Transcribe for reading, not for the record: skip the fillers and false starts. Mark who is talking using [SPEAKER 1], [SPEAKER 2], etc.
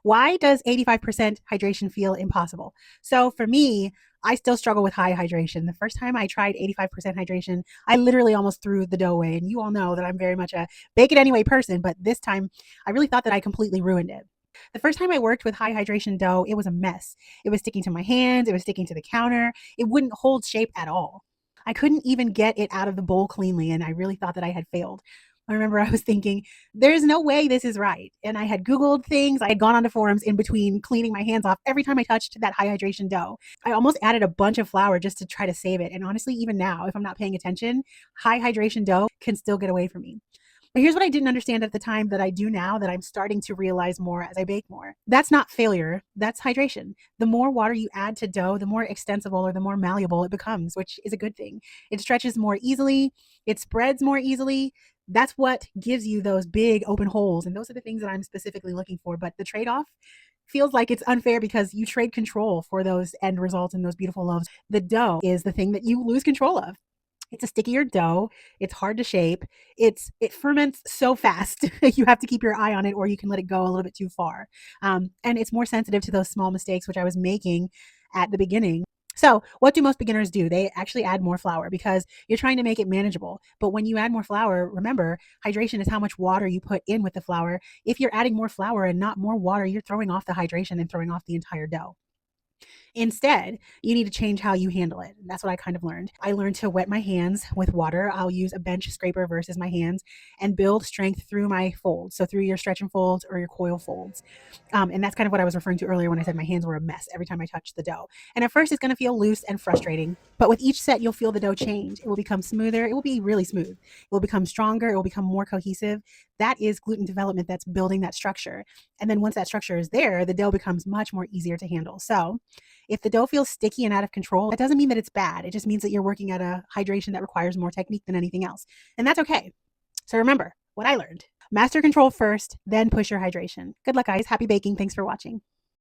[SPEAKER 1] Why does 85% hydration feel impossible? So for me, I still struggle with high hydration. The first time I tried 85% hydration, I literally almost threw the dough away. And you all know that I'm very much a bake it anyway person, but this time I really thought that I completely ruined it. The first time I worked with high hydration dough, it was a mess. It was sticking to my hands, it was sticking to the counter, it wouldn't hold shape at all. I couldn't even get it out of the bowl cleanly, and I really thought that I had failed. I remember I was thinking, there's no way this is right. And I had Googled things. I had gone onto forums in between cleaning my hands off every time I touched that high hydration dough. I almost added a bunch of flour just to try to save it. And honestly, even now, if I'm not paying attention, high hydration dough can still get away from me. But here's what I didn't understand at the time that I do now that I'm starting to realize more as I bake more. That's not failure, that's hydration. The more water you add to dough, the more extensible or the more malleable it becomes, which is a good thing. It stretches more easily, it spreads more easily. That's what gives you those big open holes. And those are the things that I'm specifically looking for. But the trade off feels like it's unfair because you trade control for those end results and those beautiful loaves. The dough is the thing that you lose control of. It's a stickier dough. It's hard to shape. It ferments so fast. You have to keep your eye on it, or you can let it go a little bit too far. And it's more sensitive to those small mistakes, which I was making at the beginning. So, what do most beginners do? They actually add more flour because you're trying to make it manageable. But when you add more flour, remember, hydration is how much water you put in with the flour. If you're adding more flour and not more water, you're throwing off the hydration and throwing off the entire dough. Instead, you need to change how you handle it. That's what I kind of learned. I learned to wet my hands with water. I'll use a bench scraper versus my hands and build strength through my folds. So through your stretch and folds or your coil folds. And that's kind of what I was referring to earlier when I said my hands were a mess every time I touched the dough. And at first, it's going to feel loose and frustrating. But with each set, you'll feel the dough change. It will become smoother. It will be really smooth. It will become stronger. It will become more cohesive. That is gluten development that's building that structure. And then once that structure is there, the dough becomes much more easier to handle. So if the dough feels sticky and out of control, that doesn't mean that it's bad. It just means that you're working at a hydration that requires more technique than anything else. And that's okay. So remember what I learned. Master control first, then push your hydration. Good luck, guys. Happy baking. Thanks for watching.